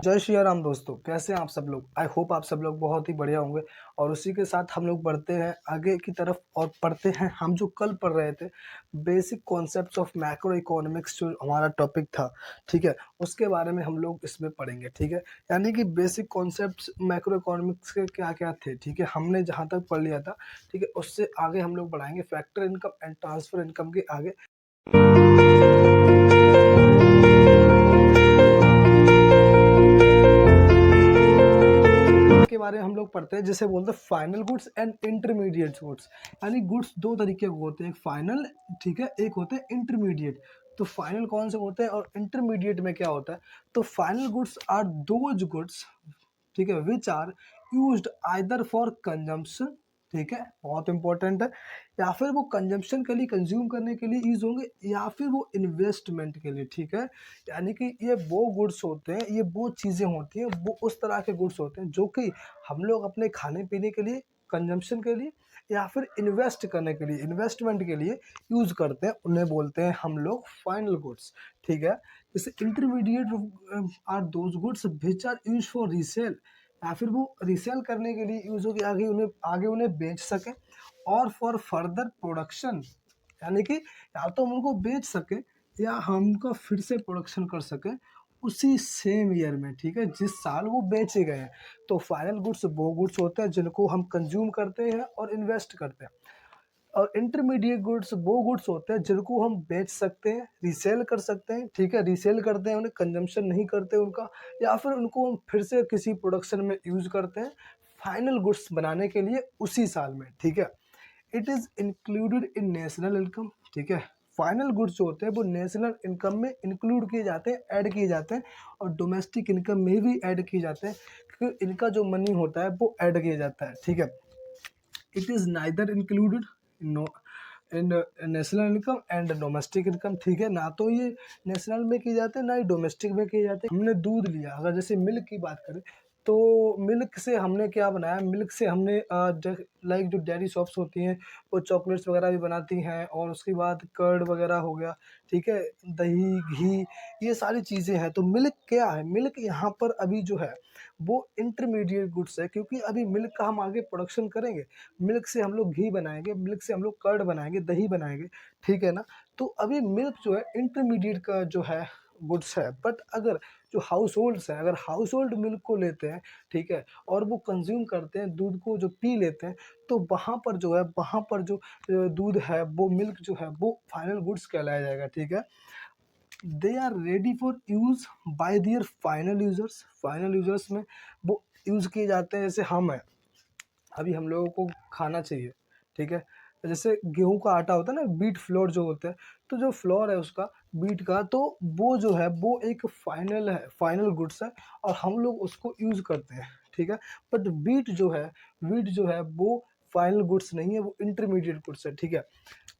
जय श्री राम दोस्तों, कैसे हैं आप सब लोग। आई होप आप सब लोग बहुत ही बढ़िया होंगे। और उसी के साथ हम लोग बढ़ते हैं आगे की तरफ और पढ़ते हैं हम जो कल पढ़ रहे थे basic concepts of macro economics, जो हमारा टॉपिक था। ठीक है, उसके बारे में हम लोग इसमें पढ़ेंगे। ठीक है, यानी कि बेसिक कॉन्सेप्ट्स मैक्रो इकोनॉमिक्स के क्या क्या थे। ठीक है, हमने जहाँ तक पढ़ लिया था, ठीक है, उससे आगे हम लोग बढ़ाएंगे factor income and transfer income के आगे। के बारे में हम लोग पढ़ते हैं जिसे बोलते हैं final goods and intermediate goods. यानी गुड्स दो तरीके के होते हैं, एक फाइनल, ठीक है, एक होते हैं इंटरमीडिएट। तो फाइनल कौन से होते हैं और इंटरमीडिएट में क्या होता है। तो final goods are those goods, ठीक है, which are used either for consumption, ठीक है, बहुत इंपॉर्टेंट है, या फिर वो कंजम्पशन के लिए, कंज्यूम करने के लिए यूज होंगे, या फिर वो इन्वेस्टमेंट के लिए। ठीक है, यानी कि ये वो गुड्स होते हैं, ये वो चीज़ें होती हैं, वो उस तरह के गुड्स होते हैं जो कि हम लोग अपने खाने पीने के लिए, कंजम्पशन के लिए, या फिर इन्वेस्ट करने के लिए, इन्वेस्टमेंट के लिए यूज़ करते हैं। उन्हें बोलते हैं हम लोग फाइनल गुड्स। ठीक है, जैसे intermediate are those goods which are use for resale, या फिर वो रीसेल करने के लिए यूज हो कि आगे उन्हें बेच सकें, और फॉर फर्दर प्रोडक्शन, यानी कि या तो हम उनको बेच सकें या हम उनका फिर से प्रोडक्शन कर सकें उसी सेम ईयर में। ठीक है, जिस साल वो बेचे गए हैं। तो फाइनल गुड्स वो गुड्स होते हैं जिनको हम कंज्यूम करते हैं और इन्वेस्ट करते हैं, और इंटरमीडिएट गुड्स वो गुड्स होते हैं जिनको हम बेच सकते हैं, रीसेल कर सकते हैं। ठीक है, रीसेल करते हैं, उन्हें कंजम्पशन नहीं करते उनका, या फिर उनको हम फिर से किसी प्रोडक्शन में यूज करते हैं फाइनल गुड्स बनाने के लिए उसी साल में। ठीक है, it is included in national income. ठीक है, फाइनल गुड्स जो होते हैं वो नेशनल इनकम में इंक्लूड किए जाते हैं, ऐड किए जाते हैं, और डोमेस्टिक इनकम में भी ऐड किए जाते हैं, क्योंकि इनका जो मनी होता है वो ऐड किया जाता है। ठीक है, it is neither included no in national income and domestic income. ठीक है, ना तो ये नेशनल में किए जाते हैं, ना ही डोमेस्टिक में किए जाते हैं। हमने दूध लिया, अगर जैसे मिल्क की बात करें, तो मिल्क से हमने क्या बनाया, मिल्क से हमने लाइक जो डेयरी शॉप्स होती हैं वो चॉकलेट्स वगैरह भी बनाती हैं, और उसके बाद कर्ड वगैरह हो गया। ठीक है, दही, घी, ये सारी चीज़ें हैं। तो मिल्क क्या है, मिल्क यहाँ पर अभी जो है वो इंटरमीडिएट गुड्स है, क्योंकि अभी मिल्क का हम आगे प्रोडक्शन करेंगे, मिल्क से हम लोग घी बनाएंगे, मिल्क से हम लोग कर्ड बनाएंगे, दही बनाएंगे। ठीक है ना, तो अभी मिल्क जो है इंटरमीडिएट का जो है गुड्स है। बट अगर जो हाउस होल्ड्स हैं, अगर हाउस होल्ड मिल्क को लेते हैं, ठीक है, और वो कंज्यूम करते हैं, दूध को जो पी लेते हैं, तो वहाँ पर जो है, वहाँ पर जो दूध है, वो मिल्क जो है वो फाइनल गुड्स कहलाया जाएगा। ठीक है, they are ready for use by their final users. Final users में वो यूज़ किए जाते हैं, जैसे हम हैं, अभी हम लोगों को खाना चाहिए। ठीक है, जैसे गेहूं का आटा होता है ना, बीट फ्लोर जो होता है, तो जो फ्लोर है उसका, बीट का, तो वो जो है वो एक फाइनल है, फाइनल गुड्स है, और हम लोग उसको यूज़ करते हैं। ठीक है, बट वीट जो है वो फाइनल गुड्स नहीं है, वो इंटरमीडिएट गुड्स है। ठीक है,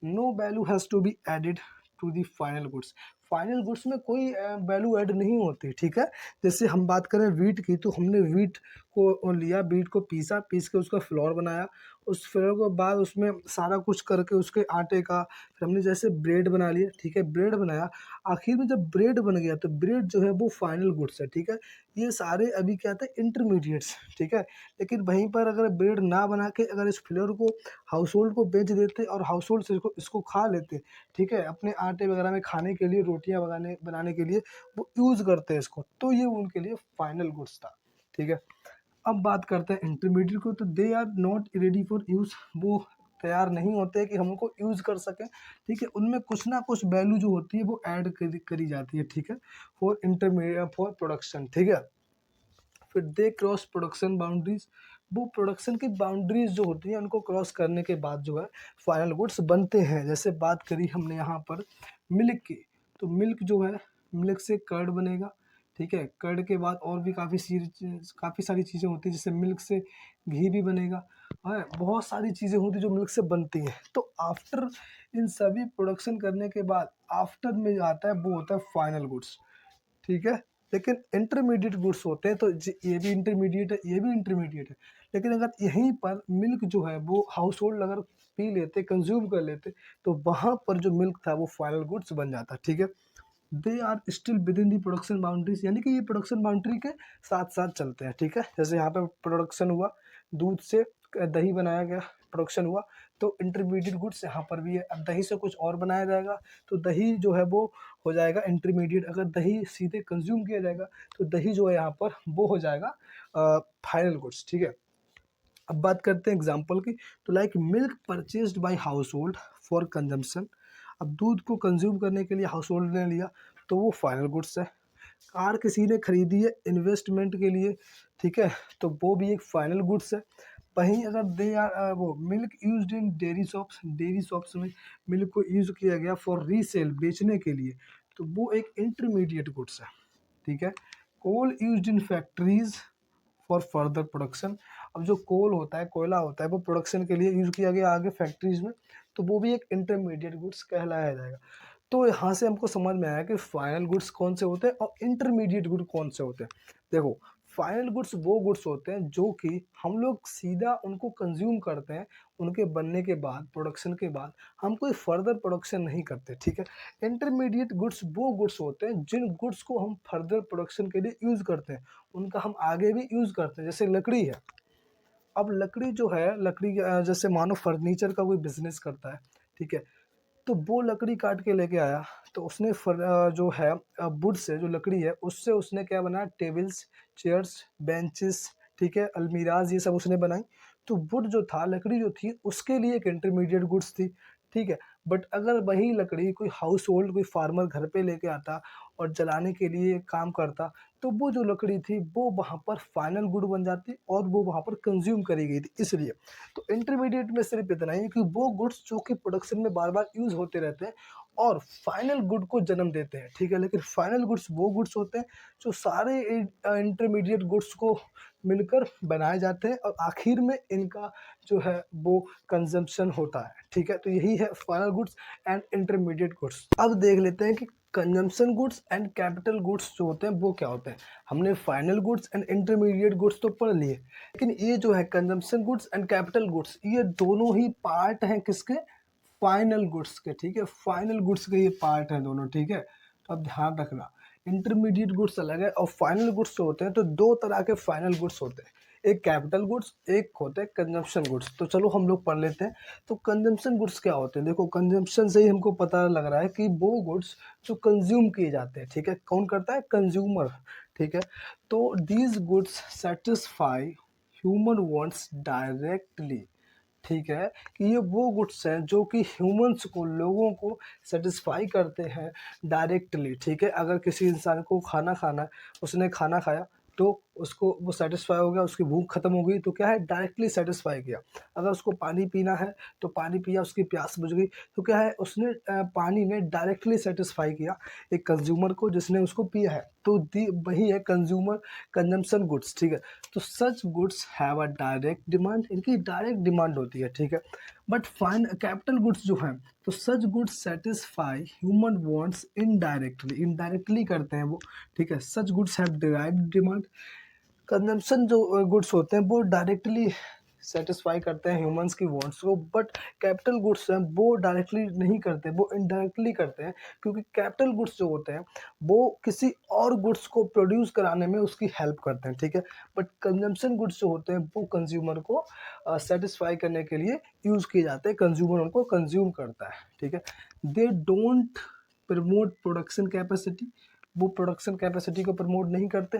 no value has to be added to the final goods. Final goods में कोई वैल्यू ऐड नहीं होती। ठीक है, जैसे हम बात करें वीट की, तो हमने वीट को लिया, बीट को पीस के उसका फ्लोर बनाया, उस फ्लोर के बाद उसमें सारा कुछ करके उसके आटे का फिर हमने जैसे ब्रेड बना लिया। ठीक है, ब्रेड बनाया, आखिर में जब ब्रेड बन गया तो ब्रेड जो है वो फाइनल गुड्स है। ठीक है, ये सारे अभी क्या थे, इंटरमीडिएट्स। ठीक है, लेकिन वहीं पर अगर ब्रेड ना बना के अगर इस फ्लोर को हाउस होल्ड को बेच देते और हाउस होल्ड से इसको खा लेते, ठीक है, अपने आटे वगैरह में खाने के लिए, रोटियां बनाने के लिए वो यूज़ करते हैं इसको, तो ये उनके लिए फाइनल गुड्स था। ठीक है, अब बात करते हैं इंटरमीडिएट को, तो they are not ready for use. वो तैयार नहीं होते कि हम उनको यूज़ कर सकें। ठीक है, उनमें कुछ ना कुछ वैल्यू जो होती है वो ऐड करी जाती है। ठीक है, फॉर इंटरमीडिएट, फॉर प्रोडक्शन। ठीक है, फिर दे क्रॉस प्रोडक्शन बाउंड्रीज, वो प्रोडक्शन की बाउंड्रीज जो होती हैं उनको क्रॉस करने के बाद जो है फाइनल गुड्स बनते हैं। जैसे बात करी हमने यहाँ पर मिल्क की, तो मिल्क जो है, मिल्क से कर्ड बनेगा। ठीक है, कर्ड के बाद और भी काफ़ी सारी चीज़ें होती हैं, जैसे मिल्क से घी भी बनेगा, है, बहुत सारी चीज़ें होती हैं जो मिल्क से बनती हैं। तो आफ्टर इन सभी प्रोडक्शन करने के बाद आफ्टर में जो आता है वो होता है फाइनल गुड्स। ठीक है, लेकिन इंटरमीडिएट गुड्स होते हैं, तो ये भी इंटरमीडिएट है, ये भी इंटरमीडिएट है। लेकिन अगर यहीं पर मिल्क जो है वो हाउस होल्ड अगर पी लेते, कंज्यूम कर लेते, तो वहाँ पर जो मिल्क था वो फाइनल गुड्स बन जाता। ठीक है, they are still within the production boundaries, यानी कि ये प्रोडक्शन बाउंड्री के साथ साथ चलते हैं, ठीक है। जैसे यहाँ पे प्रोडक्शन हुआ, दूध से दही बनाया गया, प्रोडक्शन हुआ, तो इंटरमीडिएट गुड्स यहाँ पर भी है। अब दही से कुछ और बनाया जाएगा तो दही जो है वो हो जाएगा इंटरमीडिएट। अगर दही सीधे कंज्यूम किया जाएगा तो दही जो है यहाँ पर वो हो जाएगा फाइनल गुड्स, ठीक है। अब बात करते हैं एग्जाम्पल की, तो like milk purchased bye house hold for consumption. अब दूध को कंज्यूम करने के लिए हाउस होल्ड ने लिया तो वो फाइनल गुड्स है। कार किसी ने खरीदी है इन्वेस्टमेंट के लिए, ठीक है, तो वो भी एक फाइनल गुड्स है। वहीं अगर दे आर वो milk used in dairy shops में मिल्क को यूज किया गया फॉर रीसेल, बेचने के लिए, तो वो एक इंटरमीडिएट गुड्स है, ठीक है। Coal used in factories for further production. अब जो कोल होता है, कोयला होता है, वो प्रोडक्शन के लिए यूज किया गया आगे फैक्ट्रीज में, तो वो भी एक इंटरमीडिएट गुड्स कहलाया जाएगा। तो यहाँ से हमको समझ में आया कि फाइनल गुड्स कौन से होते हैं और इंटरमीडिएट गुड कौन से होते हैं। देखो, फाइनल गुड्स वो गुड्स होते हैं जो कि हम लोग सीधा उनको कंज्यूम करते हैं, उनके बनने के बाद, प्रोडक्शन के बाद हम कोई फर्दर प्रोडक्शन नहीं करते, ठीक है। इंटरमीडिएट गुड्स वो गुड्स होते हैं जिन गुड्स को हम फर्दर प्रोडक्शन के लिए यूज़ करते हैं, उनका हम आगे भी यूज़ करते हैं। जैसे लकड़ी है, अब लकड़ी जो है, लकड़ी जैसे मानो फर्नीचर का कोई बिजनेस करता है, ठीक है, तो वो लकड़ी काट के लेके आया, तो उसने जो है वुड से, जो लकड़ी है उससे उसने क्या बनाया, टेबल्स, चेयर्स, बेंचेस, ठीक है, अलमीराज, ये सब उसने बनाई। तो वुड जो था, लकड़ी जो थी, उसके लिए एक इंटरमीडिएट गुड्स थी, ठीक है। बट अगर वही लकड़ी कोई हाउस होल्ड, कोई फार्मर घर पे लेके आता और जलाने के लिए काम करता, तो वो जो लकड़ी थी वो वहाँ पर फाइनल गुड बन जाती और वो वहाँ पर कंज्यूम करी गई थी, इसलिए। तो इंटरमीडिएट में सिर्फ इतना ही कि वो गुड्स जो कि प्रोडक्शन में बार बार यूज होते रहते हैं और फाइनल गुड को जन्म देते हैं, ठीक है। लेकिन फाइनल गुड्स वो गुड्स होते हैं जो सारे इंटरमीडिएट गुड्स को मिलकर बनाए जाते हैं और आखिर में इनका जो है वो कंजम्पशन होता है, ठीक है। तो यही है final goods and intermediate goods. अब देख लेते हैं कि consumption goods and capital goods जो होते हैं वो क्या होते हैं। हमने final goods and intermediate goods तो पढ़ लिए, लेकिन ये जो है consumption goods and capital goods, ये दोनों ही पार्ट हैं किसके, फाइनल गुड्स के, ठीक है। फाइनल गुड्स के ये पार्ट हैं दोनों, ठीक है। तो अब ध्यान रखना, इंटरमीडिएट गुड्स अलग है और फाइनल गुड्स जो होते हैं, तो दो तरह के फाइनल गुड्स होते हैं, एक कैपिटल गुड्स, एक होते हैं कंजम्पशन गुड्स। तो चलो हम लोग पढ़ लेते हैं। तो कंजम्पशन गुड्स क्या होते हैं, देखो कंजम्पशन से ही हमको पता लग रहा है कि वो गुड्स जो कंज्यूम किए जाते हैं, ठीक है। कौन करता है, कंज्यूमर, ठीक है। तो these goods satisfy human wants directly, ठीक है, कि ये वो गुड्स हैं जो कि ह्यूमंस को, लोगों को सेटिस्फाई करते हैं डायरेक्टली, ठीक है। अगर किसी इंसान को खाना खाना है, उसने खाना खाया तो उसको वो सेटिस्फाई हो गया, उसकी भूख खत्म हो गई, तो क्या है, डायरेक्टली सेटिस्फाई किया। अगर उसको पानी पीना है तो पानी पिया, उसकी प्यास बुझ गई, तो क्या है, उसने पानी ने डायरेक्टली सेटिस्फाई किया एक कंज्यूमर को जिसने उसको पिया है। तो वही है कंज्यूमर कंजम्पशन गुड्स, ठीक है। तो such goods have a direct demand, इनकी डायरेक्ट डिमांड होती है, ठीक है। बट फाइन कैपिटल गुड्स जो हैं, तो such goods satisfy human wants indirectly, indirectly करते हैं वो, ठीक है। Such goods have direct demand. Consumption जो गुड्स होते हैं वो डायरेक्टली सेटिस्फाई करते हैं ह्यूमंस की वांट्स को, बट कैपिटल गुड्स हैं वो डायरेक्टली नहीं करते, वो इनडायरेक्टली करते हैं, क्योंकि कैपिटल गुड्स जो होते हैं वो किसी और गुड्स को प्रोड्यूस कराने में उसकी हेल्प करते हैं, ठीक है। बट कंजम्पशन गुड्स जो होते हैं वो कंज्यूमर को सेटिस्फाई करने के लिए यूज़ किए जाते हैं, कंज्यूमर उनको कंज्यूम करता है, ठीक है। They don't promote production capacity, वो प्रोडक्शन कैपेसिटी को प्रमोट नहीं करते,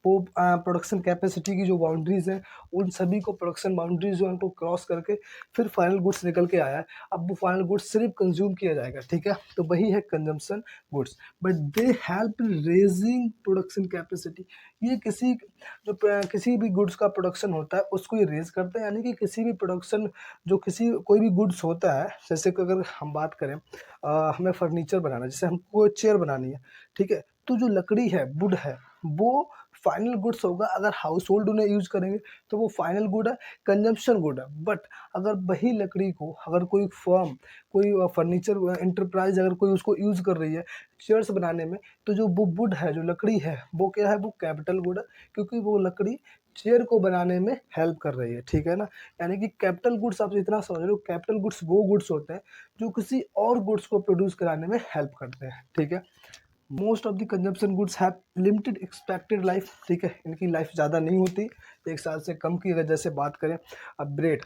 वो प्रोडक्शन कैपेसिटी की जो बाउंड्रीज़ हैं, उन सभी को, प्रोडक्शन बाउंड्रीज जो हैं उनको क्रॉस करके फिर फाइनल गुड्स निकल के आया है। अब वो फाइनल गुड्स सिर्फ कंज्यूम किया जाएगा, ठीक है। तो वही है consumption goods, but they help raising production capacity. ये किसी भी गुड्स का प्रोडक्शन होता है उसको ये रेज करते हैं, यानी कि किसी भी प्रोडक्शन, जो कोई भी गुड्स होता है, जैसे कि अगर हम बात करें, हमें फर्नीचर बनाना है, जैसे हमको चेयर बनानी है, ठीक है, तो जो लकड़ी है, वुड है, वो फाइनल गुड्स होगा। अगर हाउस होल्ड उन्हें यूज़ करेंगे तो वो फाइनल गुड है, कंजम्पशन गुड है। बट अगर वही लकड़ी को, अगर कोई फर्म, कोई फर्नीचर एंटरप्राइज अगर कोई उसको यूज़ कर रही है चेयर्स बनाने में, तो जो वो वुड है, जो लकड़ी है, वो क्या है, वो कैपिटल गुड है, क्योंकि वो लकड़ी चेयर को बनाने में हेल्प कर रही है, ठीक है ना। यानी कि कैपिटल गुड्स, आप इतना समझ लो, कैपिटल गुड्स वो गुड्स होते हैं जो किसी और गुड्स को प्रोड्यूस कराने में हेल्प करते हैं, ठीक है। Most of the consumption goods have limited expected life, ठीक है, इनकी लाइफ ज़्यादा नहीं होती, 1 साल से कम की। अगर जैसे बात करें अब ब्रेड,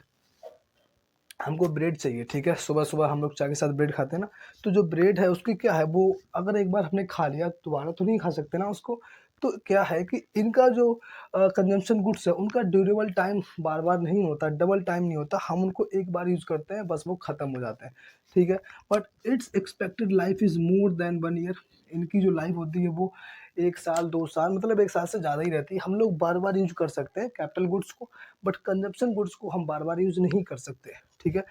हमको ब्रेड चाहिए, ठीक है, सुबह सुबह हम लोग चाय के साथ ब्रेड खाते हैं ना, तो जो ब्रेड है उसकी क्या है, वो अगर एक बार हमने खा लिया दोबारा तो नहीं खा सकते ना उसको। तो क्या है कि इनका जो कंजम्पशन गुड्स है उनका ड्यूरेबल टाइम बार बार नहीं होता, डबल टाइम नहीं होता, हम उनको एक बार यूज़ करते हैं बस वो ख़त्म हो जाते हैं, ठीक है। But it's expected life is more than 1 year, इनकी जो लाइफ होती है वो 1 साल 2 साल, मतलब 1 साल से ज़्यादा ही रहती है। हम लोग बार बार यूज कर सकते हैं कैपिटल गुड्स को, बट कंजम्पशन गुड्स को हम बार बार यूज नहीं कर सकते, ठीक है।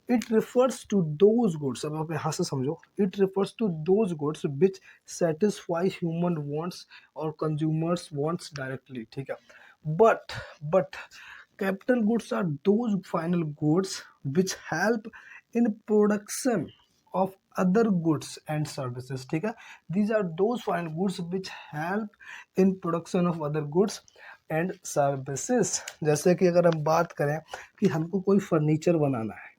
It refers to those goods, अब आप यहाँ से समझो, it refers to those goods which satisfy human wants और कंज्यूमर्स वांट्स डायरेक्टली, ठीक है। But capital goods are those final goods which help in production of other goods and services, ठीक है। these are those final goods which help in production of other goods and services। जैसे कि अगर हम बात करें कि हमको कोई फर्नीचर बनाना है,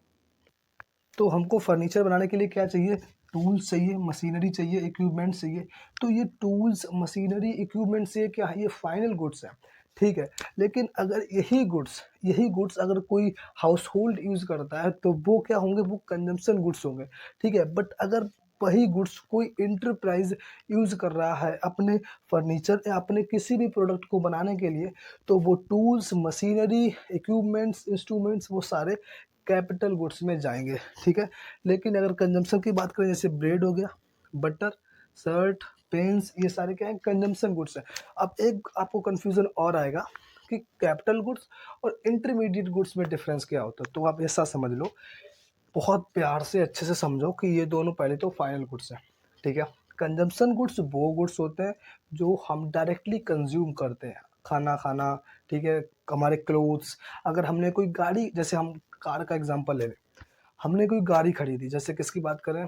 तो हमको फर्नीचर बनाने के लिए क्या चाहिए, टूल्स चाहिए, मशीनरी चाहिए, इक्विपमेंट चाहिए। तो ये टूल्स, मशीनरी, इक्विपमेंट से क्या है, ये फाइनल गुड्स है, ठीक है। लेकिन अगर यही गुड्स अगर कोई हाउस होल्ड यूज़ करता है तो वो क्या होंगे, वो कंजम्पशन गुड्स होंगे, ठीक है। बट अगर वही गुड्स कोई इंटरप्राइज यूज़ कर रहा है अपने फर्नीचर या अपने किसी भी प्रोडक्ट को बनाने के लिए, तो वो टूल्स, मशीनरी, इक्विपमेंट्स, इंस्ट्रूमेंट्स वो सारे कैपिटल गुड्स में जाएंगे, ठीक है। लेकिन अगर कंजम्पशन की बात करें, जैसे ब्रेड हो गया, बटर, शर्ट, पेन्स, ये सारे क्या है, कंजम्पशन गुड्स है। अब एक आपको कन्फ्यूज़न और आएगा कि कैपिटल गुड्स और इंटरमीडिएट गुड्स में डिफरेंस क्या होता है, तो आप ऐसा समझ लो, बहुत प्यार से अच्छे से समझो कि ये दोनों पहले तो फाइनल गुड्स हैं, ठीक है। कंजम्पशन गुड्स वो गुड्स होते हैं जो हम डायरेक्टली कंज्यूम करते हैं, खाना खाना, ठीक है, हमारे क्लोथ्स। अगर हमने कोई गाड़ी, जैसे हम कार का एग्जांपल ले लें, हमने कोई गाड़ी खरीदी, जैसे किसकी बात करें,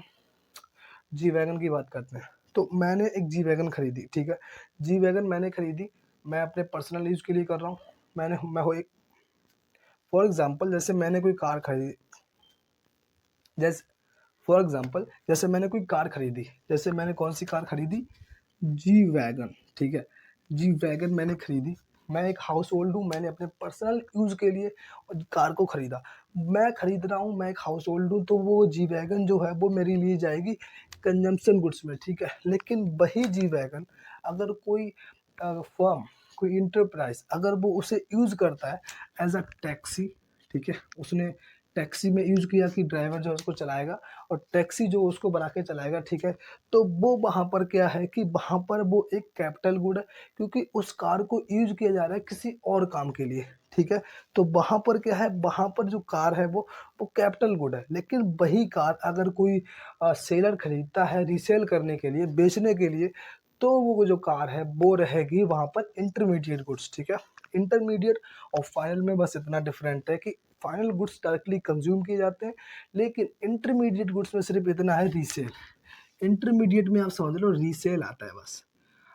जी वैगन की बात करते हैं। तो मैंने एक जी वैगन खरीदी, ठीक है, जी वैगन मैंने खरीदी, मैं अपने पर्सनल यूज़ के लिए कर रहा हूँ। मैं हो एक फॉर एग्जांपल, जैसे मैंने कोई कार खरीदी, जैसे फॉर एग्जांपल जैसे मैंने कोई कार खरीदी, जैसे मैंने कौन सी कार खरीदी, जी वैगन, ठीक है, जी वैगन मैंने खरीदी। मैं एक हाउस होल्ड हूँ, मैंने अपने पर्सनल यूज़ के लिए कार को खरीदा। मैं खरीद रहा हूँ, मैं एक हाउस होल्ड हूँ, तो वो जी वैगन जो है वो मेरे लिए जाएगी कंजम्पशन गुड्स में, ठीक है। लेकिन वही जी वैगन अगर कोई फर्म, कोई इंटरप्राइज अगर वो उसे यूज़ करता है एज अ टैक्सी, ठीक है, उसने टैक्सी में यूज़ किया कि ड्राइवर जो है उसको चलाएगा और टैक्सी जो उसको बना के चलाएगा, ठीक है। तो वो वहाँ पर क्या है कि वहाँ पर वो एक कैपिटल गुड है, क्योंकि उस कार को यूज़ किया जा रहा है किसी और काम के लिए, ठीक है। तो वहाँ पर क्या है, वहाँ पर जो कार है वो कैपिटल गुड है। लेकिन वही कार अगर कोई सेलर खरीदता है रीसेल करने के लिए, बेचने के लिए, तो वो जो कार है वो रहेगी वहाँ पर इंटरमीडिएट गुड्स, ठीक है। इंटरमीडिएट और फाइनल में बस इतना डिफरेंट है कि फाइनल गुड्स डायरेक्टली कंज्यूम किए जाते हैं, लेकिन इंटरमीडिएट गुड्स में सिर्फ इतना है, रीसेल। इंटरमीडिएट में आप समझ लो रीसेल आता है बस।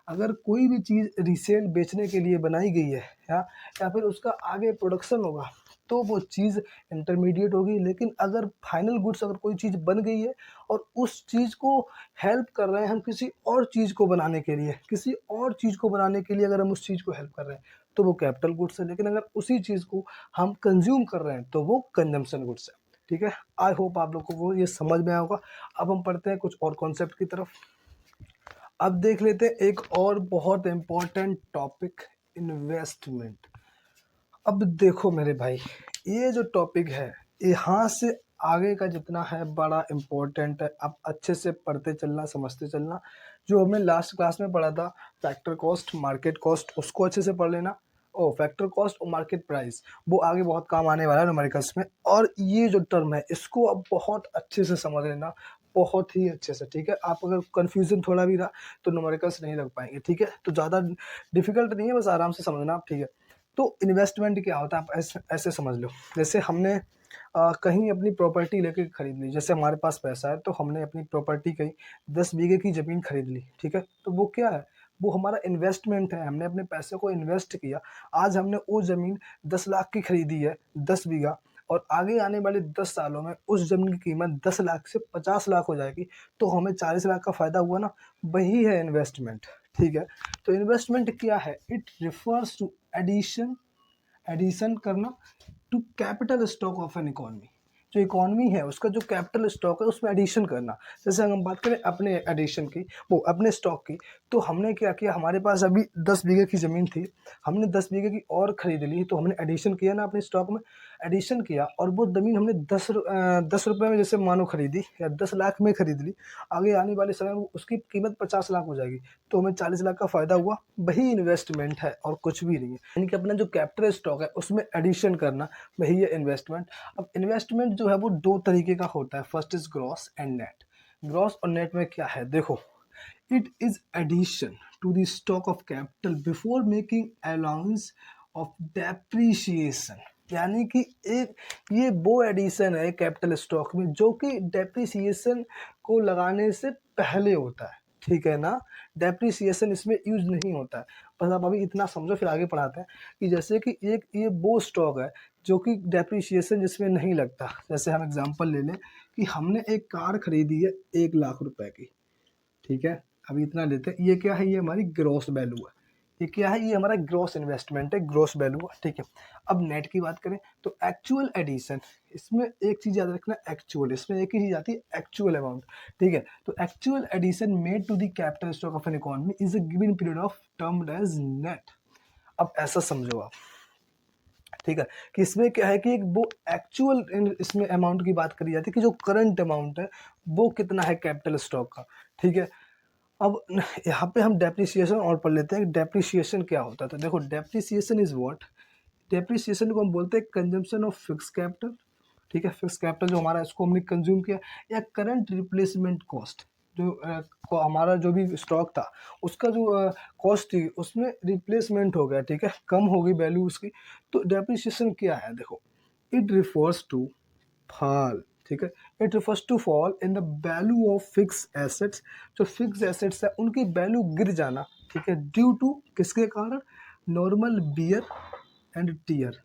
अगर कोई भी चीज़ रीसेल बेचने के लिए बनाई गई है या फिर उसका आगे प्रोडक्शन होगा, तो वो चीज़ इंटरमीडिएट होगी। लेकिन अगर फाइनल गुड्स अगर कोई चीज़ बन गई है और उस चीज़ को हेल्प कर रहे हैं हम किसी और चीज़ को बनाने के लिए, किसी और चीज़ को बनाने के लिए अगर हम उस चीज़ को हेल्प कर रहे हैं, तो वो कैपिटल गुड्स है। लेकिन अगर उसी चीज़ को हम कंज्यूम कर रहे हैं तो वो कंजम्पशन गुड्स है, ठीक है। आई होप आप लोगों को ये समझ में आया होगा। अब हम पढ़ते हैं कुछ और कॉन्सेप्ट की तरफ। अब देख लेते हैं एक और बहुत इम्पोर्टेंट टॉपिक, इन्वेस्टमेंट। अब देखो मेरे भाई, ये जो टॉपिक है यहाँ से आगे का जितना है बड़ा इम्पोर्टेंट है। आप अच्छे से पढ़ते चलना, समझते चलना। जो हमने लास्ट क्लास में पढ़ा था, फैक्टर कॉस्ट, मार्केट कॉस्ट, उसको अच्छे से पढ़ लेना। ओ फैक्टर कॉस्ट और मार्केट प्राइस, वो आगे बहुत काम आने वाला है न्यूमेरिकल्स में। और ये जो टर्म है इसको अब बहुत अच्छे से समझ लेना, बहुत ही अच्छे से, ठीक है। आप अगर कन्फ्यूजन थोड़ा भी रहा तो न्यूमेरिकल्स नहीं लग पाएंगे, ठीक है। तो ज़्यादा डिफिकल्ट नहीं है, बस आराम से समझना आप, ठीक है। तो इन्वेस्टमेंट क्या होता है, आप ऐसे ऐसे समझ लो। जैसे हमने कहीं अपनी प्रॉपर्टी लेके खरीद ली, जैसे हमारे पास पैसा है तो हमने अपनी प्रॉपर्टी कहीं 10 बीघे की ज़मीन खरीद ली, ठीक है। तो वो क्या है, वो हमारा इन्वेस्टमेंट है, हमने अपने पैसे को इन्वेस्ट किया। आज हमने वो ज़मीन 10 लाख की खरीदी है, 10 बीघा, और आगे आने वाले 10 सालों में उस ज़मीन की कीमत 10 लाख से 50 लाख हो जाएगी, तो हमें 40 लाख का फ़ायदा हुआ ना, वही है इन्वेस्टमेंट, ठीक है। तो इन्वेस्टमेंट क्या है? इट रिफर्स टू एडिशन करना to capital stock of an economy. जो इकोनॉमी है उसका जो कैपिटल स्टॉक है उसमें एडिशन करना। जैसे अगर हम बात करें अपने एडिशन की, वो अपने स्टॉक की, तो हमने क्या किया, हमारे पास अभी 10 बीघे की ज़मीन थी, हमने 10 बीघे की और ख़रीद ली, तो हमने एडिशन किया ना अपने स्टॉक में, एडिशन किया और वो ज़मीन हमने 10 रुपये में जैसे मानो ख़रीदी या 10 लाख में ख़रीद ली, आगे आने वाले समय में उसकी कीमत 50 लाख हो जाएगी, तो हमें 40 लाख का फ़ायदा हुआ। वही इन्वेस्टमेंट है और कुछ भी नहीं है, यानी कि अपना जो कैपिटल स्टॉक है उसमें एडिशन करना, वही है इन्वेस्टमेंट। अब इन्वेस्टमेंट जो है वो 2 तरीके का होता है, first is gross and net. Gross और नेट में क्या है देखो, it is addition to the stock of capital before making allowance of depreciation, यानी कि एक ये वो एडिशन है कैपिटल स्टॉक में जो कि डेप्रीशिएशन को लगाने से पहले होता है, ठीक है ना। डेप्रीशिएशन इसमें यूज नहीं होता है। बस आप अभी इतना समझो, फिर आगे पढ़ाते हैं कि जैसे कि एक ये वो स्टॉक है जो कि डेप्रीशिएशन जिसमें नहीं लगता। जैसे हम एग्जांपल ले लें कि हमने एक कार खरीदी है 1 लाख रुपए की, ठीक है। अभी इतना लेते हैं, ये क्या है, ये हमारी ग्रॉस वैल्यू है, ये क्या है, ये हमारा ग्रॉस इन्वेस्टमेंट है, ग्रॉस वैल्यू है, ठीक है। अब नेट की बात करें तो एक्चुअल एडिशन, इसमें एक चीज़ याद रखना, एक्चुअल, इसमें एक ही चीज़ आती है, एक्चुअल अमाउंट, ठीक है। तो actual addition made to the capital stock of an economy is a given period of termed as net. अब ऐसा समझो आप, ठीक है, कि इसमें क्या है कि एक वो एक्चुअल इसमें अमाउंट की बात करी जाती है कि जो करंट अमाउंट है वो कितना है कैपिटल स्टॉक का, ठीक है। अब यहाँ पे हम डेप्रिसिएशन और पढ़ लेते हैं, डेप्रिसिएशन क्या होता है। तो देखो, डेप्रिसिएशन इज व्हाट, डेप्रिसिएशन को हम बोलते हैं कंजम्पशन ऑफ फिक्स कैपिटल, ठीक है। फिक्स कैपिटल जो हमारा, इसको हमने कंज्यूम किया, या करंट रिप्लेसमेंट कॉस्ट, जो हमारा जो भी स्टॉक था उसका जो कॉस्ट थी उसमें रिप्लेसमेंट हो गया, ठीक है, कम हो गई वैल्यू उसकी। तो डेप्रिसिएशन क्या है देखो, इट रिफर्स टू फॉल, ठीक है, it refers to fall in the value of fix assets. जो फिक्स एसेट्स है उनकी वैल्यू गिर जाना, ठीक है, ड्यू टू किसके कारण, नॉर्मल बियर एंड टीयर,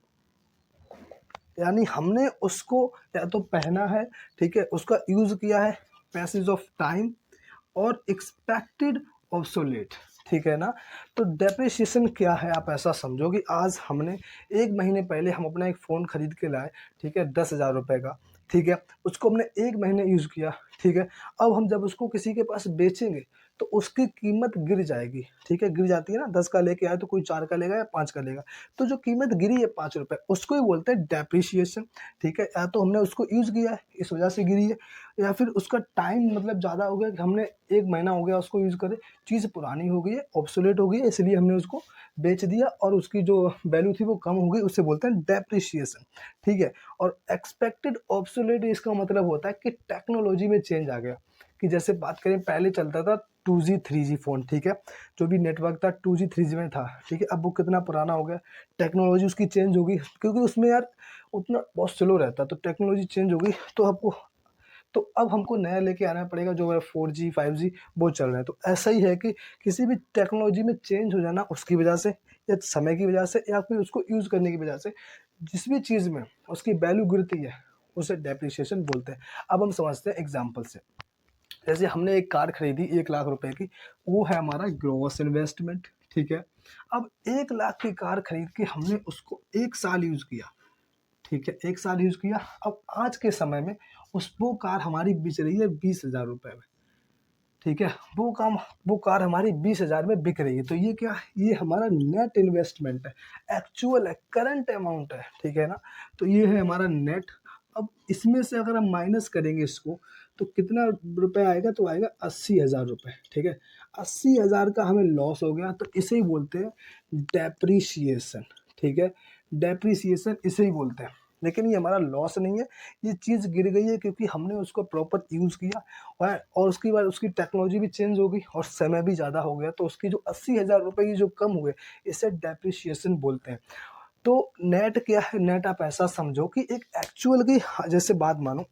यानी हमने उसको या तो पहना है, ठीक है, उसका यूज़ किया है, पैसेज ऑफ टाइम और एक्सपेक्टेड ऑब्सोलेट, ठीक है ना। तो डेप्रिसिएशन क्या है, आप ऐसा समझो कि आज हमने 1 महीने पहले हम अपना एक फ़ोन खरीद के लाए, ठीक है, 10,000 रुपये का, ठीक है, उसको हमने 1 महीने यूज़ किया, ठीक है। अब हम जब उसको किसी के पास बेचेंगे तो उसकी कीमत गिर जाएगी, ठीक है, गिर जाती है ना, 10 का लेके आए तो कोई 4 का लेगा या 5 का लेगा, तो जो कीमत गिरी है 5 रुपये, उसको ही बोलते हैं डेप्रिसिएशन, ठीक है। या तो हमने उसको यूज़ किया है इस वजह से गिरी है, या फिर उसका टाइम मतलब ज़्यादा हो गया कि हमने 1 महीना हो गया उसको यूज़ करे, चीज़ पुरानी हो गई है, ऑब्सोलेट हो गई है, इसलिए हमने उसको बेच दिया और उसकी जो वैल्यू थी वो कम हो गई, उसे बोलते हैं डेप्रिसिएशन, ठीक है। और एक्सपेक्टेड ऑब्सोलेट, इसका मतलब होता है कि टेक्नोलॉजी में चेंज आ गया, कि जैसे बात करें पहले चलता था 2G 3G फ़ोन, ठीक है, जो भी नेटवर्क था 2G 3G में था, ठीक है। अब वो कितना पुराना हो गया, टेक्नोलॉजी उसकी चेंज हो गई, क्योंकि उसमें यार उतना बहुत स्लो रहता, तो टेक्नोलॉजी चेंज हो गई, तो आपको, तो अब हमको नया लेके आना पड़ेगा, जो है 4G 5G वो चल रहा है। तो ऐसा ही है कि किसी भी टेक्नोलॉजी में चेंज हो जाना उसकी वजह से, या समय की वजह से, या फिर उसको यूज़ करने की वजह से, जिस भी चीज़ में उसकी वैल्यू गिरती है उसे डेप्रिसिएशन बोलते हैं। अब हम समझते हैं एग्जाम्पल से, जैसे हमने एक कार खरीदी 1 लाख रुपए की, वो है हमारा ग्रॉस इन्वेस्टमेंट, ठीक है। अब 1 लाख की कार खरीद के हमने उसको 1 साल यूज़ किया, ठीक है, 1 साल यूज़ किया। अब आज के समय में वो कार हमारी बिक रही है 20,000 रुपये में, ठीक है, वो कार हमारी 20,000 में बिक रही है। तो ये क्या है, ये हमारा नेट इन्वेस्टमेंट है, एक्चुअल है, करंट अमाउंट है, ठीक है ना। तो ये है हमारा नेट। अब इसमें से अगर हम माइनस करेंगे इसको, तो कितना रुपए आएगा, तो आएगा 80,000 रुपये, ठीक है। 80,000 का हमें लॉस हो गया, तो इसे ही बोलते हैं डेप्रीशिएशन, ठीक है, डेप्रीशिएशन इसे ही बोलते हैं। लेकिन ये हमारा लॉस नहीं है, ये चीज़ गिर गई है क्योंकि हमने उसको प्रॉपर यूज़ किया, और उसके बाद उसकी टेक्नोलॉजी भी चेंज हो गई और समय भी ज़्यादा हो गया, तो उसकी जो 80,000 रुपये की जो कम हुए, इसे डेप्रिसिएशन बोलते हैं। तो नेट क्या है, नेट आप ऐसा समझो कि एक एक्चुअल की, जैसे बात मानो,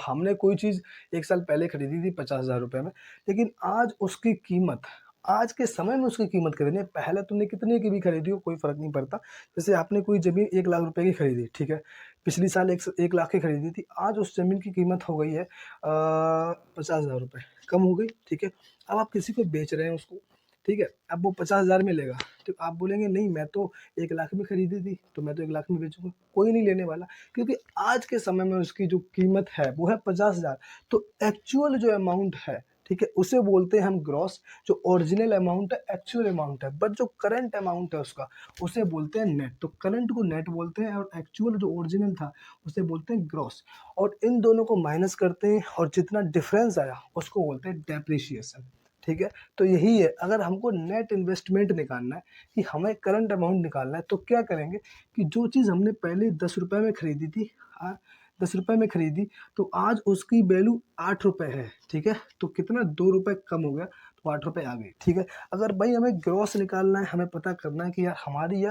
हमने कोई चीज़ 1 साल पहले खरीदी थी 50,000 रुपये में, लेकिन आज उसकी कीमत आज के समय में उसकी कीमत कितनी है। पहले तुमने कितने की भी खरीदी हो कोई फ़र्क नहीं पड़ता। जैसे आपने कोई ज़मीन 1 लाख रुपए की खरीदी, ठीक है? पिछली साल 1 लाख की खरीदी थी, आज उस ज़मीन की कीमत हो गई है 50,000 रुपए, कम हो गई, ठीक है? अब आप किसी को बेच रहे हैं उसको, ठीक है? अब वो 50,000 में लेगा, तो आप बोलेंगे नहीं मैं तो 1 लाख में खरीदी थी, तो मैं तो 1 लाख में बेचूँगा। कोई नहीं लेने वाला, क्योंकि आज के समय में उसकी जो कीमत है वो है 50,000। तो एक्चुअल जो अमाउंट है, ठीक है? उसे बोलते हैं हम ग्रॉस। जो ओरिजिनल अमाउंट है, एक्चुअल अमाउंट है, बट जो करंट अमाउंट है उसका, उसे बोलते हैं नेट। तो करंट को नेट बोलते हैं और एक्चुअल जो ओरिजिनल था उसे बोलते हैं ग्रॉस। और इन दोनों को माइनस करते हैं और जितना डिफरेंस आया उसको बोलते हैं डेप्रिसिएशन, ठीक है? तो यही है, अगर हमको नेट इन्वेस्टमेंट निकालना है कि हमें करंट अमाउंट निकालना है, तो क्या करेंगे कि जो चीज़ हमने पहले 10 रुपए में खरीदी थी, 10 रुपए में खरीदी, तो आज उसकी वैल्यू 8 रुपए है, ठीक है? तो कितना 2 रुपए कम हो गया, तो 8 रुपए आ गई, ठीक है? अगर भाई हमें ग्रॉस निकालना है, हमें पता करना है कि यार हमारी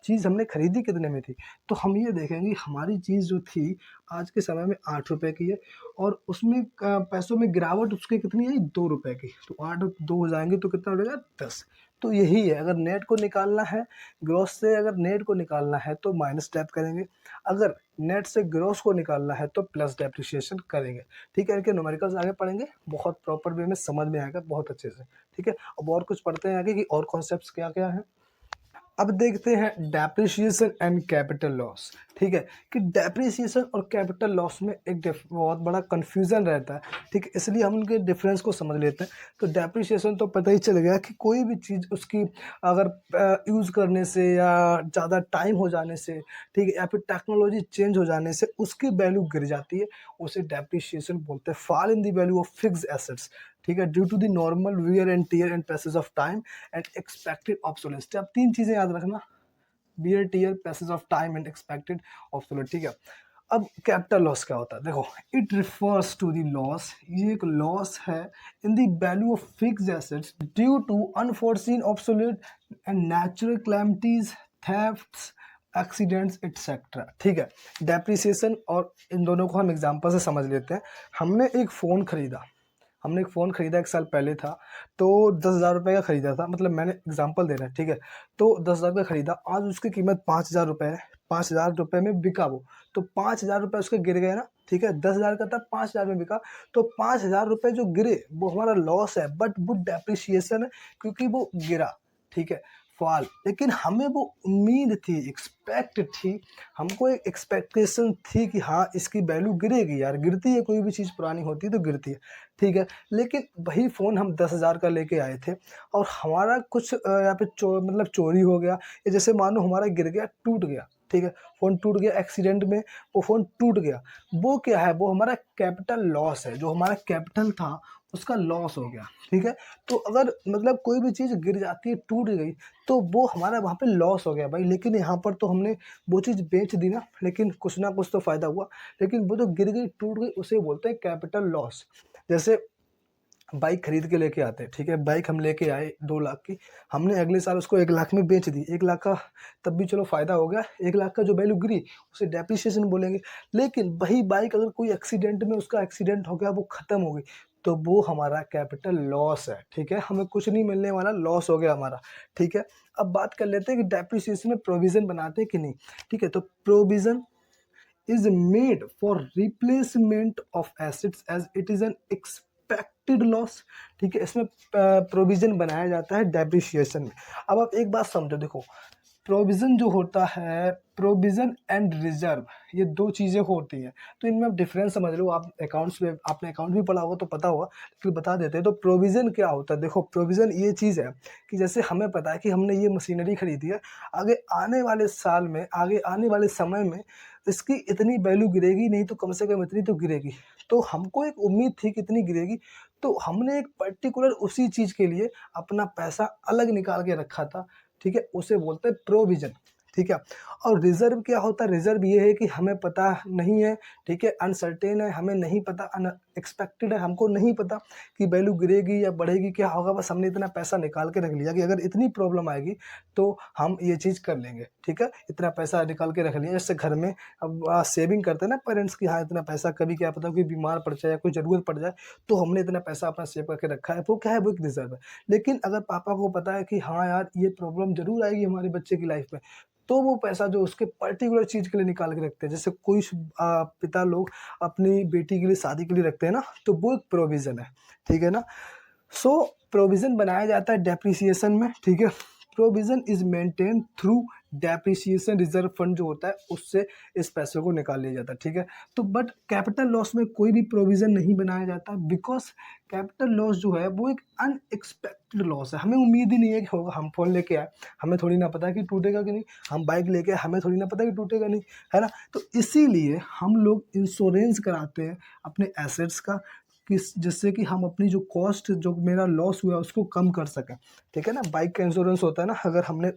चीज़ हमने खरीदी कितने में थी, तो हम ये देखेंगे हमारी चीज़ जो थी आज के समय में 8 रुपए की है और उसमें पैसों में गिरावट उसकी कितनी आई, 2 रुपए की। तो 8 और 2 हो जाएँगे तो कितना हो जाएगा, 10। तो यही है, अगर नेट को निकालना है, ग्रॉस से अगर नेट को निकालना है तो माइनस डेप्थ करेंगे, अगर नेट से ग्रॉस को निकालना है तो प्लस डेप्रिसिएशन करेंगे, ठीक है? इनके न्यूमेरिकल्स आगे पढ़ेंगे, बहुत प्रॉपर वे में समझ में आएगा बहुत अच्छे से, ठीक है? अब और कुछ पढ़ते हैं आगे कि और कॉन्सेप्ट्स क्या-क्या हैं। अब देखते हैं डेप्रिसिएशन एंड कैपिटल लॉस, ठीक है? कि डेप्रिसिएशन और कैपिटल लॉस में एक बहुत बड़ा कन्फ्यूज़न रहता है, ठीक है? इसलिए हम उनके डिफरेंस को समझ लेते हैं। तो डेप्रिसिएशन तो पता ही चल गया कि कोई भी चीज़ उसकी अगर यूज़ करने से या ज़्यादा टाइम हो जाने से, ठीक है? या फिर टेक्नोलॉजी चेंज हो जाने से उसकी वैल्यू गिर जाती है, उसे डेप्रिसिएशन बोलते हैं। Fall in the value of fixed assets, ठीक है? Due to the normal wear and tear and passage of time and expected obsolescence. अब 3 चीज़ें याद रखना, wear tear, passage of time and expected obsolescence, ठीक है? अब कैपिटल लॉस क्या होता है? देखो, it refers to the loss, ये एक लॉस है in the value of fixed assets due to unforeseen obsolete and natural calamities, thefts, accidents etcetera, ठीक है? डेप्रिसिएशन और इन दोनों को हम एग्जांपल से समझ लेते हैं। हमने एक फ़ोन खरीदा 1 साल पहले था, तो 10,000 रुपए का खरीदा था, मतलब मैंने एग्ज़ाम्पल दे रहा है, ठीक है? तो 10,000 का खरीदा, आज उसकी कीमत 5,000 रुपए है, 5,000 रुपए में बिका वो, तो 5,000 रुपए उसके गिर गए ना, ठीक है? 10,000 का था, 5,000 में बिका, तो 5,000 रुपए जो गिरे, वो हमारा लॉस है, बट वो डेप्रिसिएशन है क्योंकि वो गिरा, ठीक है? फॉल, लेकिन हमें वो उम्मीद थी, एक्सपेक्ट थी, हमको एक एक्सपेक्टेशन थी कि हाँ, इसकी वैल्यू गिरेगी यार, गिरती है, कोई भी चीज़ पुरानी होती है तो गिरती है, ठीक है? लेकिन वही फ़ोन हम 10,000 का लेके आए थे और हमारा कुछ यहाँ पे मतलब चोरी हो गया, या जैसे मानो हमारा गिर गया, टूट गया, ठीक है? फ़ोन टूट गया एक्सीडेंट में, वो फ़ोन टूट गया, वो क्या है, वो हमारा कैपिटल लॉस है, जो हमारा कैपिटल था उसका लॉस हो गया, ठीक है? तो अगर मतलब कोई भी चीज़ गिर जाती है, टूट गई, तो वो हमारा वहाँ पे लॉस हो गया भाई। लेकिन यहाँ पर तो हमने वो चीज़ बेच दी ना, लेकिन कुछ ना कुछ तो फ़ायदा हुआ, लेकिन वो जो गिर गई, टूट गई, उसे बोलते हैं कैपिटल लॉस। जैसे बाइक खरीद के लेके आते हैं, ठीक है? बाइक हम लेके आए 2 लाख की, हमने अगले साल उसको 1 लाख में बेच दी, 1 लाख का तब भी चलो फ़ायदा हो गया, 1 लाख का जो वैल्यू गिरी उसे डेप्रिसिएशन बोलेंगे। लेकिन वही बाइक अगर कोई एक्सीडेंट में उसका एक्सीडेंट हो गया, वो ख़त्म हो गई, तो वो हमारा कैपिटल लॉस है, ठीक है? हमें कुछ नहीं मिलने वाला, लॉस हो गया हमारा, ठीक है? अब बात कर लेते हैं कि डेप्रिसिएशन में प्रोविज़न बनाते हैं कि नहीं, ठीक है? तो provision is made for replacement of assets as it is an expected loss, ठीक है? इसमें प्रोविजन बनाया जाता है डेप्रिसिएशन में। अब आप एक बात समझो, देखो, प्रोविज़न जो होता है, प्रोविज़न एंड रिज़र्व, ये 2 चीज़ें होती हैं, तो इनमें आप डिफ़रेंस समझ लो। आप अकाउंट्स में आपने अकाउंट भी पढ़ा होगा तो पता होगा, लेकिन बता देते हैं। तो प्रोविज़न क्या होता है? देखो, प्रोविज़न ये चीज़ है कि जैसे हमें पता है कि हमने ये मशीनरी खरीदी है, आगे आने वाले साल में, आगे आने वाले समय में इसकी इतनी वैल्यू गिरेगी, नहीं तो कम से कम इतनी तो गिरेगी। तो हमको एक उम्मीद थी कि इतनी गिरेगी, तो हमने एक पर्टिकुलर उसी चीज़ के लिए अपना पैसा अलग निकाल के रखा था, ठीक है? उसे बोलते हैं प्रोविज़न, ठीक है। और रिज़र्व क्या होता है? रिज़र्व ये है कि हमें पता नहीं है, ठीक है, अनसर्टेन है, हमें नहीं पता, अनएक्सपेक्टेड है, हमको नहीं पता कि वैल्यू गिरेगी या बढ़ेगी, क्या होगा, बस हमने इतना पैसा निकाल के रख लिया कि अगर इतनी प्रॉब्लम आएगी तो हम ये चीज़ कर लेंगे, ठीक है। इतना पैसा निकाल के रख लिया, जैसे घर में अब सेविंग करते हैं ना पेरेंट्स की, हाँ, इतना पैसा कभी क्या पता कोई बीमार पड़ जाए या कोई ज़रूरत पड़ जाए, तो हमने इतना पैसा अपना सेव करके रखा है, वो क्या है, वो एक रिज़र्व है। लेकिन अगर पापा को पता है कि हाँ यार, ये प्रॉब्लम ज़रूर आएगी हमारे बच्चे की लाइफ़ में, तो वो पैसा जो उसके पर्टिकुलर चीज़ के लिए निकाल के रखते हैं, जैसे कोई पिता लोग अपनी बेटी के लिए शादी के लिए रखते हैं ना, तो वो एक प्रोविज़न है, ठीक है ना? सो प्रोविज़न बनाया जाता है डेप्रिसिएशन में, ठीक है? Provision is maintained through depreciation reserve fund जो होता है, उससे इस पैसे को निकाल लिया जाता है, ठीक है? तो बट कैपिटल लॉस में कोई भी प्रोविज़न नहीं बनाया जाता, बिकॉज़ कैपिटल लॉस जो है वो एक अनएक्सपेक्टेड लॉस है। हमें उम्मीद ही नहीं है कि होगा, हम फ़ोन लेके आए, हमें थोड़ी ना पता है कि टूटेगा कि नहीं, हम बाइक लेके आए, हमें थोड़ी ना पता है कि टूटेगा नहीं, है ना? तो इसीलिए हम लोग इंश्योरेंस कराते हैं अपने एसेट्स का, जिससे कि हम अपनी जो कॉस्ट, जो मेरा लॉस हुआ है, उसको कम कर सकें, ठीक है ना? बाइक का इंश्योरेंस होता है ना, अगर हमने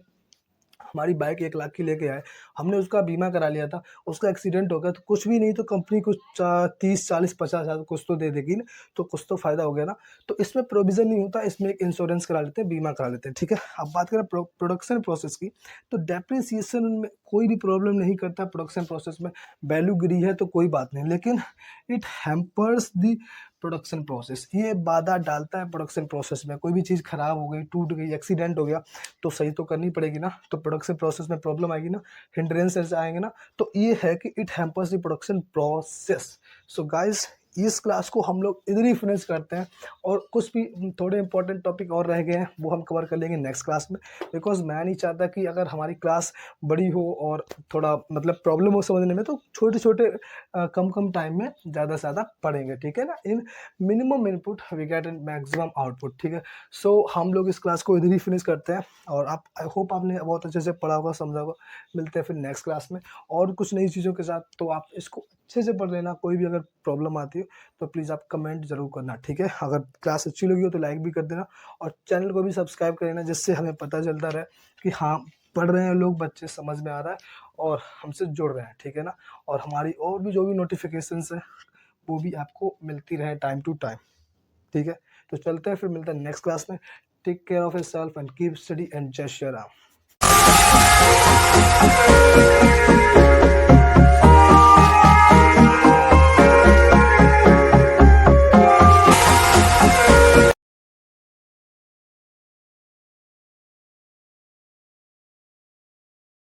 हमारी बाइक 1 लाख की लेके आए, हमने उसका बीमा करा लिया था, उसका एक्सीडेंट हो गया तो कुछ भी नहीं तो कंपनी कुछ 30, 40, 50 हज़ार कुछ तो दे देगी ना, तो कुछ तो फ़ायदा हो गया ना। तो इसमें प्रोविज़न नहीं होता, इसमें एक इंश्योरेंस करा लेते हैं, बीमा करा लेते हैं, ठीक है। अब बात करें प्रोडक्शन प्रोसेस की, तो डेप्रिसिएशन में कोई भी प्रॉब्लम नहीं करता प्रोडक्शन प्रोसेस में। वैल्यू गिरी है तो कोई बात नहीं, लेकिन it hampers the production process, ये बाधा डालता है प्रोडक्शन प्रोसेस में। कोई भी चीज़ खराब हो गई, टूट गई, एक्सीडेंट हो गया, तो सही तो करनी पड़ेगी ना, तो प्रोडक्शन प्रोसेस में प्रॉब्लम आएगी ना, हिंड्रेंसेस आएंगे ना, तो ये है कि it hampers the production process. So guys, इस क्लास को हम लोग इधर ही फिनिश करते हैं, और कुछ भी थोड़े इंपॉर्टेंट टॉपिक और रह गए हैं वो हम कवर कर लेंगे नेक्स्ट क्लास में, बिकॉज मैं नहीं चाहता कि अगर हमारी क्लास बड़ी हो और थोड़ा मतलब प्रॉब्लम हो समझने में, तो छोटे छोटे कम कम टाइम में ज़्यादा से ज़्यादा पढ़ेंगे, ठीक है ना। In minimum input we get in maximum output, ठीक है। सो हम लोग इस क्लास को इधर ही फिनिश करते हैं, और आप, आई होप आपने बहुत अच्छे से पढ़ा होगा, समझा होगा। मिलते हैं फिर नेक्स्ट क्लास में और कुछ नई चीज़ों के साथ, तो आप इसको अच्छे से पढ़ लेना। कोई भी अगर प्रॉब्लम आती है तो प्लीज़ आप कमेंट ज़रूर करना, ठीक है। अगर क्लास अच्छी लगी हो तो लाइक भी कर देना, और चैनल को भी सब्सक्राइब कर लेना, जिससे हमें पता चलता रहे कि हाँ, पढ़ रहे हैं लोग, बच्चे समझ में आ रहा है और हमसे जुड़ रहे हैं, ठीक है ना। और हमारी और भी जो भी नोटिफिकेशंस हैं वो भी आपको मिलती रहे टाइम टू टाइम, ठीक है। तो चलते हैं, फिर मिलते हैं नेक्स्ट क्लास में। Take care of yourself and keep study and जय श्री राम।